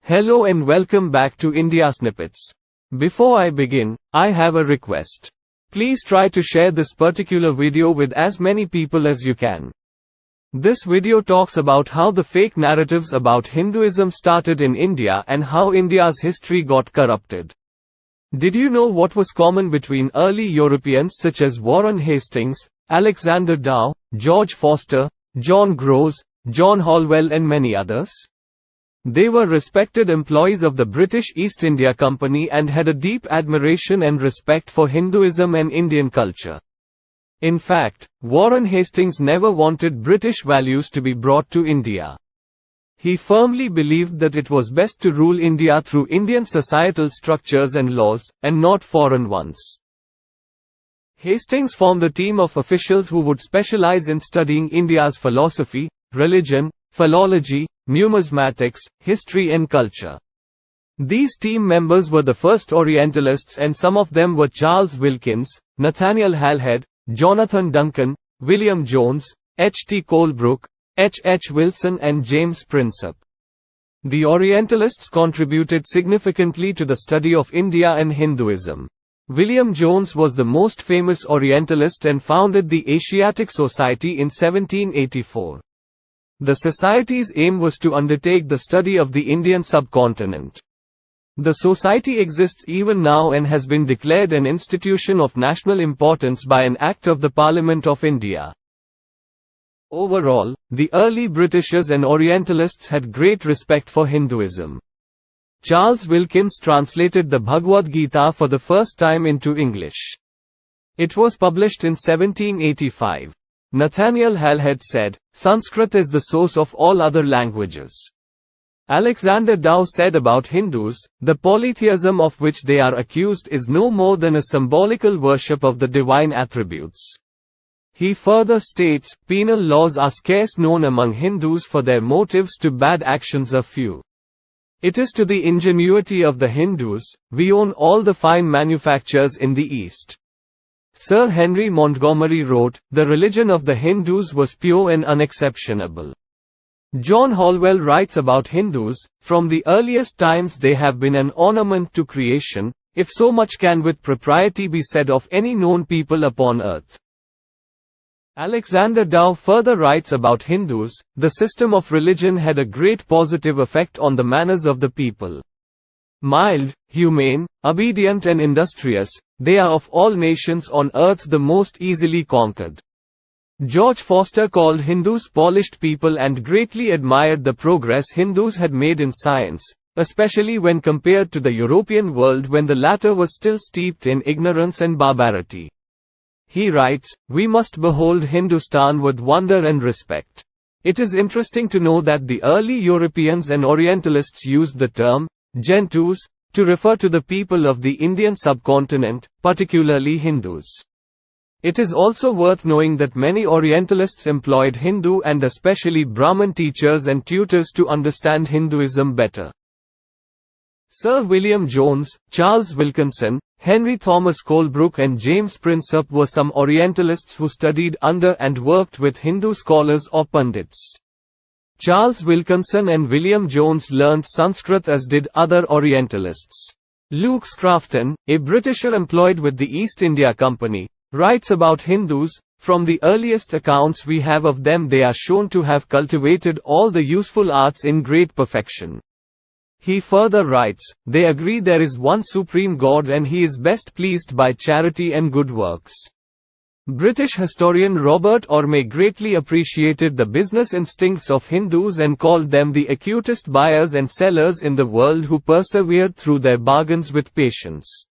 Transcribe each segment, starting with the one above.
Hello and welcome back to India Snippets. Before I begin, I have a request. Please try to share this particular video with as many people as you can. This video talks about how the fake narratives about Hinduism started in India and how India's history got corrupted. Did you know what was common between early Europeans such as Warren Hastings, Alexander Dow, George Foster, John Groves, John Holwell and many others? They were respected employees of the British East India Company and had a deep admiration and respect for Hinduism and Indian culture. In fact, Warren Hastings never wanted British values to be brought to India. He firmly believed that it was best to rule India through Indian societal structures and laws, and not foreign ones. Hastings formed a team of officials who would specialize in studying India's philosophy, religion, philology, numismatics, history and culture. These team members were the first Orientalists, and some of them were Charles Wilkins, Nathaniel Halhed, Jonathan Duncan, William Jones, H. T. Colebrook, H. H. Wilson and James Prinsep. The Orientalists contributed significantly to the study of India and Hinduism. William Jones was the most famous Orientalist and founded the Asiatic Society in 1784. The society's aim was to undertake the study of the Indian subcontinent. The society exists even now and has been declared an institution of national importance by an Act of the Parliament of India. Overall, the early Britishers and Orientalists had great respect for Hinduism. Charles Wilkins translated the Bhagavad Gita for the first time into English. It was published in 1785. Nathaniel Halhed said, "Sanskrit is the source of all other languages." Alexander Dow said about Hindus, "The polytheism of which they are accused is no more than a symbolical worship of the divine attributes." He further states, "Penal laws are scarce known among Hindus, for their motives to bad actions are few. It is to the ingenuity of the Hindus, we own all the fine manufactures in the East." Sir Henry Montgomery wrote, "The religion of the Hindus was pure and unexceptionable." John Holwell writes about Hindus, "From the earliest times they have been an ornament to creation, if so much can with propriety be said of any known people upon earth." Alexander Dow further writes about Hindus, "The system of religion had a great positive effect on the manners of the people. Mild, humane, obedient and industrious, they are of all nations on earth the most easily conquered." George Foster called Hindus polished people and greatly admired the progress Hindus had made in science, especially when compared to the European world when the latter was still steeped in ignorance and barbarity. He writes, "We must behold Hindustan with wonder and respect." It is interesting to know that the early Europeans and Orientalists used the term Gentus to refer to the people of the Indian subcontinent, particularly Hindus. It is also worth knowing that many Orientalists employed Hindu and especially Brahmin teachers and tutors to understand Hinduism better. Sir William Jones, Charles Wilkinson, Henry Thomas Colebrook and James Prinsep were some Orientalists who studied under and worked with Hindu scholars or pundits. Charles Wilkinson and William Jones learnt Sanskrit, as did other Orientalists. Luke Scrafton, a Britisher employed with the East India Company, writes about Hindus, "From the earliest accounts we have of them they are shown to have cultivated all the useful arts in great perfection." He further writes, "They agree there is one supreme God and he is best pleased by charity and good works." British historian Robert Orme greatly appreciated the business instincts of Hindus and called them the acutest buyers and sellers in the world who persevered through their bargains with patience.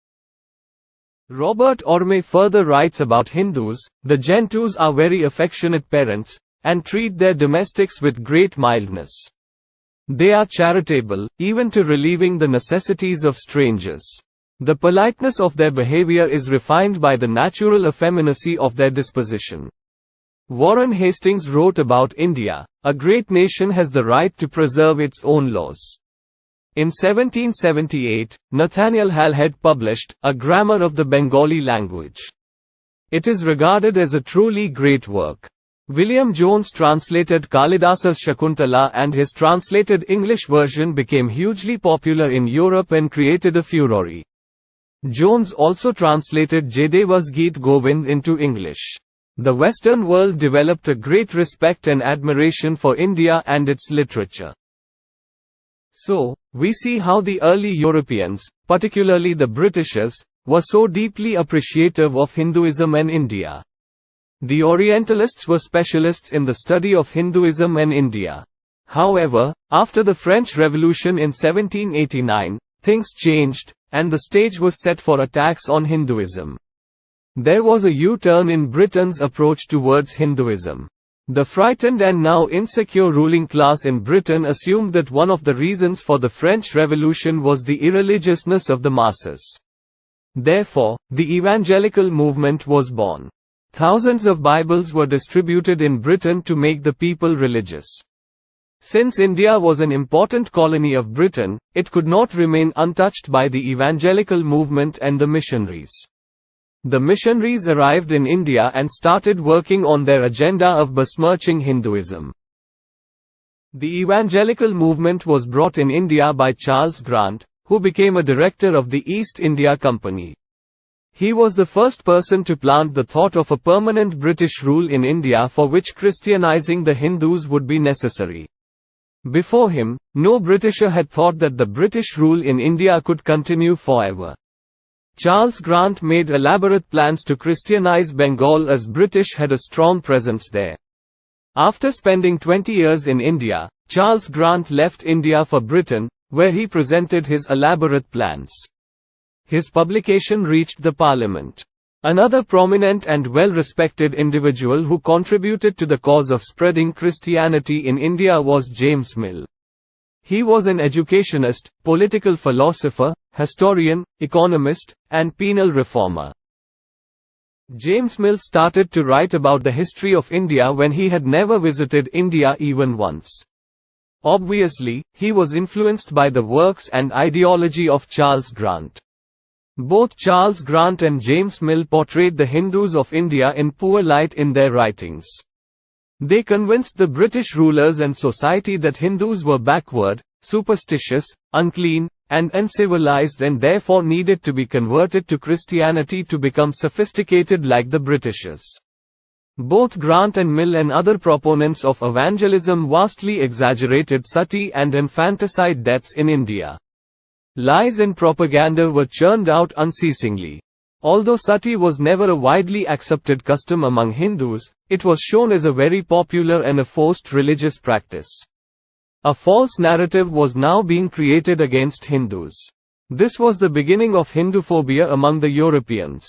Robert Orme further writes about Hindus, "The Gentus are very affectionate parents, and treat their domestics with great mildness. They are charitable, even to relieving the necessities of strangers. The politeness of their behavior is refined by the natural effeminacy of their disposition." Warren Hastings wrote about India, "A great nation has the right to preserve its own laws." In 1778, Nathaniel Halhed published A Grammar of the Bengali Language. It is regarded as a truly great work. William Jones translated Kalidasa's Shakuntala, and his translated English version became hugely popular in Europe and created a furore. Jones also translated Jaydeva's Geet Govind into English. The Western world developed a great respect and admiration for India and its literature. So, we see how the early Europeans, particularly the Britishers, were so deeply appreciative of Hinduism and India. The Orientalists were specialists in the study of Hinduism and India. However, after the French Revolution in 1789, things changed, and the stage was set for attacks on Hinduism. There was a U-turn in Britain's approach towards Hinduism. The frightened and now insecure ruling class in Britain assumed that one of the reasons for the French Revolution was the irreligiousness of the masses. Therefore, the evangelical movement was born. Thousands of Bibles were distributed in Britain to make the people religious. Since India was an important colony of Britain, it could not remain untouched by the evangelical movement and the missionaries. The missionaries arrived in India and started working on their agenda of besmirching Hinduism. The evangelical movement was brought in India by Charles Grant, who became a director of the East India Company. He was the first person to plant the thought of a permanent British rule in India, for which Christianizing the Hindus would be necessary. Before him, no Britisher had thought that the British rule in India could continue forever. Charles Grant made elaborate plans to Christianize Bengal, as British had a strong presence there. After spending 20 years in India, Charles Grant left India for Britain, where he presented his elaborate plans. His publication reached the Parliament. Another prominent and well-respected individual who contributed to the cause of spreading Christianity in India was James Mill. He was an educationist, political philosopher, historian, economist, and penal reformer. James Mill started to write about the history of India when he had never visited India even once. Obviously, he was influenced by the works and ideology of Charles Grant. Both Charles Grant and James Mill portrayed the Hindus of India in poor light in their writings. They convinced the British rulers and society that Hindus were backward, superstitious, unclean, and uncivilized, and therefore needed to be converted to Christianity to become sophisticated like the Britishers. Both Grant and Mill and other proponents of evangelism vastly exaggerated sati and infanticide deaths in India. Lies and propaganda were churned out unceasingly. Although sati was never a widely accepted custom among Hindus, it was shown as a very popular and a forced religious practice. A false narrative was now being created against Hindus. This was the beginning of Hinduphobia among the Europeans.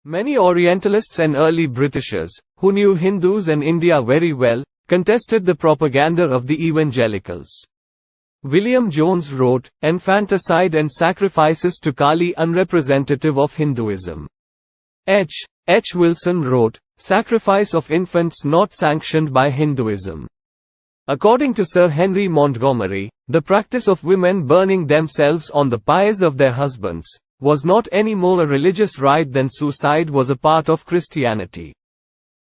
Many Orientalists and early Britishers, who knew Hindus and India very well, contested the propaganda of the evangelicals. William Jones wrote, "Infanticide and sacrifices to Kali unrepresentative of Hinduism." H. Wilson wrote, "Sacrifice of infants not sanctioned by Hinduism." According to Sir Henry Montgomery, the practice of women burning themselves on the pyres of their husbands was not any more a religious rite than suicide was a part of Christianity.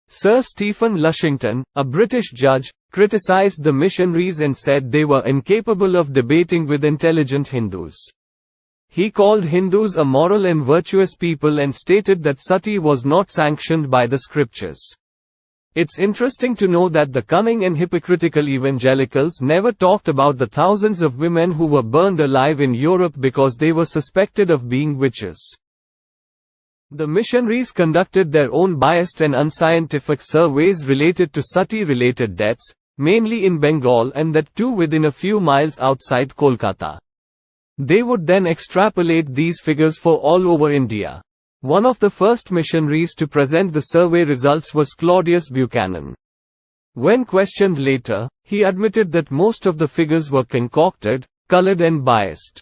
Sir Stephen Lushington, a British judge, criticized the missionaries and said they were incapable of debating with intelligent Hindus. He called Hindus a moral and virtuous people and stated that sati was not sanctioned by the scriptures. It's interesting to know that the cunning and hypocritical evangelicals never talked about the thousands of women who were burned alive in Europe because they were suspected of being witches. The missionaries conducted their own biased and unscientific surveys related to sati-related deaths, mainly in Bengal, and that too within a few miles outside Kolkata. They would then extrapolate these figures for all over India. One of the first missionaries to present the survey results was Claudius Buchanan. When questioned later, he admitted that most of the figures were concocted, colored and biased.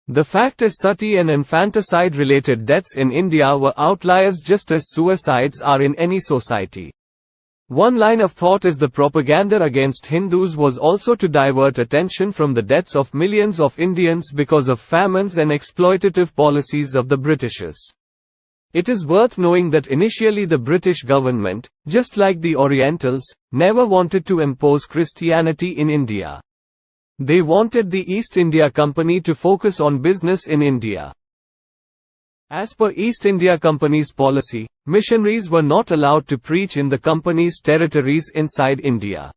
The fact is, sati and infanticide-related deaths in India were outliers just as suicides are in any society. One line of thought is the propaganda against Hindus was also to divert attention from the deaths of millions of Indians because of famines and exploitative policies of the Britishers. It is worth knowing that initially the British government, just like the Orientals, never wanted to impose Christianity in India. They wanted the East India Company to focus on business in India. As per East India Company's policy, missionaries were not allowed to preach in the company's territories inside India.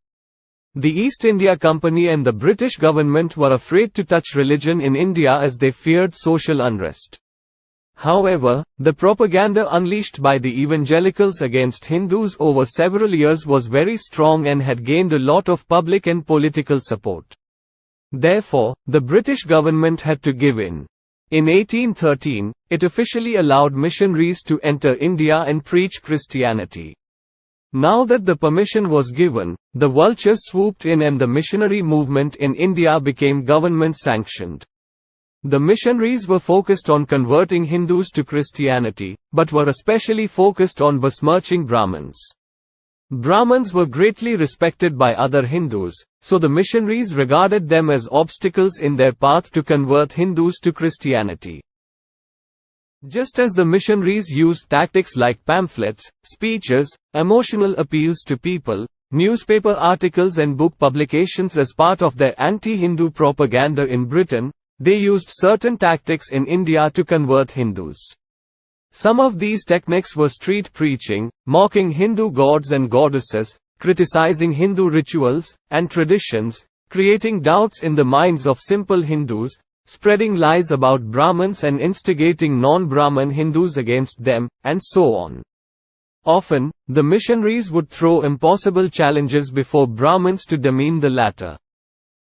The East India Company and the British government were afraid to touch religion in India as they feared social unrest. However, the propaganda unleashed by the evangelicals against Hindus over several years was very strong and had gained a lot of public and political support. Therefore, the British government had to give in. In 1813, it officially allowed missionaries to enter India and preach Christianity. Now that the permission was given, the vultures swooped in and the missionary movement in India became government-sanctioned. The missionaries were focused on converting Hindus to Christianity, but were especially focused on besmirching Brahmins. Brahmins were greatly respected by other Hindus, so the missionaries regarded them as obstacles in their path to convert Hindus to Christianity. Just as the missionaries used tactics like pamphlets, speeches, emotional appeals to people, newspaper articles and book publications as part of their anti-Hindu propaganda in Britain, they used certain tactics in India to convert Hindus. Some of these techniques were street preaching, mocking Hindu gods and goddesses, criticizing Hindu rituals and traditions, creating doubts in the minds of simple Hindus, spreading lies about Brahmins and instigating non-Brahmin Hindus against them, and so on. Often, the missionaries would throw impossible challenges before Brahmins to demean the latter.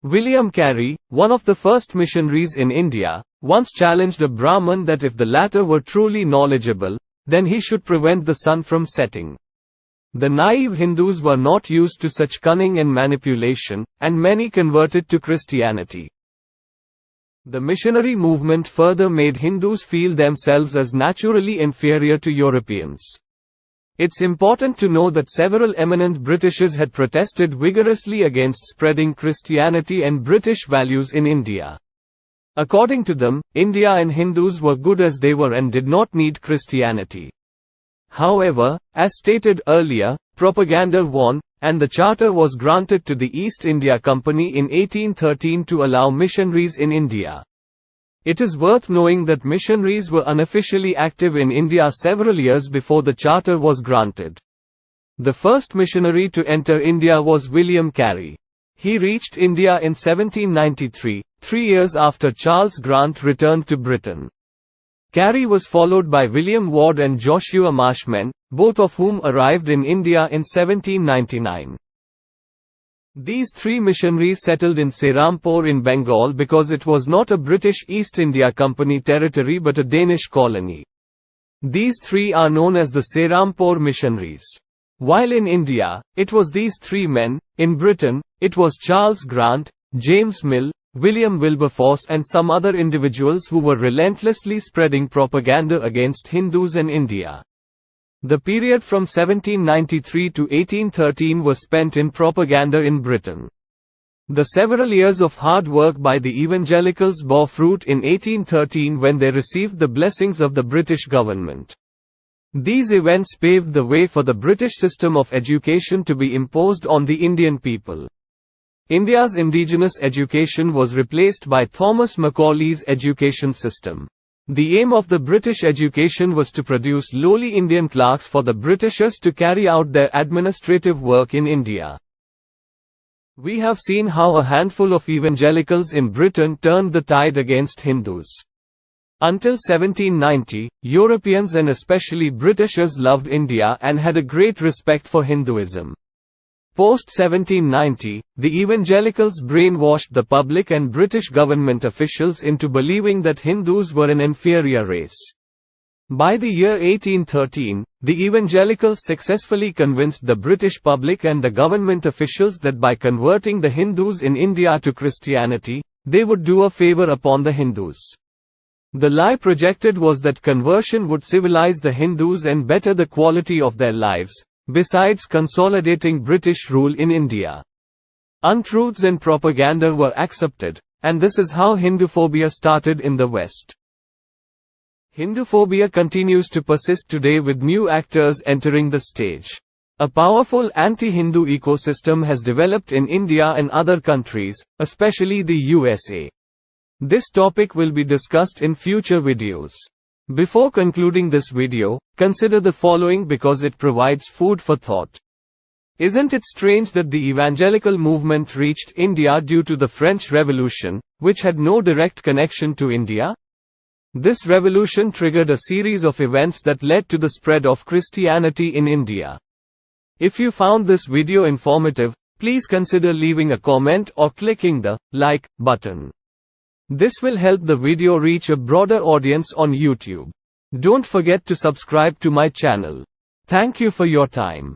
William Carey, one of the first missionaries in India, once challenged a Brahmin that if the latter were truly knowledgeable, then he should prevent the sun from setting. The naive Hindus were not used to such cunning and manipulation, and many converted to Christianity. The missionary movement further made Hindus feel themselves as naturally inferior to Europeans. It's important to know that several eminent Britishers had protested vigorously against spreading Christianity and British values in India. According to them, India and Hindus were good as they were and did not need Christianity. However, as stated earlier, propaganda won, and the charter was granted to the East India Company in 1813 to allow missionaries in India. It is worth knowing that missionaries were unofficially active in India several years before the charter was granted. The first missionary to enter India was William Carey. He reached India in 1793, 3 years after Charles Grant returned to Britain. Carey was followed by William Ward and Joshua Marshman, both of whom arrived in India in 1799. These three missionaries settled in Serampore in Bengal because it was not a British East India Company territory but a Danish colony. These three are known as the Serampore missionaries. While in India, it was these three men; in Britain, it was Charles Grant, James Mill, William Wilberforce and some other individuals who were relentlessly spreading propaganda against Hindus and India. The period from 1793 to 1813 was spent in propaganda in Britain. The several years of hard work by the evangelicals bore fruit in 1813 when they received the blessings of the British government. These events paved the way for the British system of education to be imposed on the Indian people. India's indigenous education was replaced by Thomas Macaulay's education system. The aim of the British education was to produce lowly Indian clerks for the Britishers to carry out their administrative work in India. We have seen how a handful of evangelicals in Britain turned the tide against Hindus. Until 1790, Europeans and especially Britishers loved India and had a great respect for Hinduism. Post-1790, the evangelicals brainwashed the public and British government officials into believing that Hindus were an inferior race. By the year 1813, the evangelicals successfully convinced the British public and the government officials that by converting the Hindus in India to Christianity, they would do a favor upon the Hindus. The lie projected was that conversion would civilize the Hindus and better the quality of their lives, besides consolidating British rule in India. Untruths and propaganda were accepted, and this is how Hinduphobia started in the West. Hinduphobia continues to persist today with new actors entering the stage. A powerful anti-Hindu ecosystem has developed in India and other countries, especially the USA. This topic will be discussed in future videos. Before concluding this video, consider the following because it provides food for thought. Isn't it strange that the evangelical movement reached India due to the French Revolution, which had no direct connection to India? This revolution triggered a series of events that led to the spread of Christianity in India. If you found this video informative, please consider leaving a comment or clicking the like button. This will help the video reach a broader audience on YouTube. Don't forget to subscribe to my channel. Thank you for your time.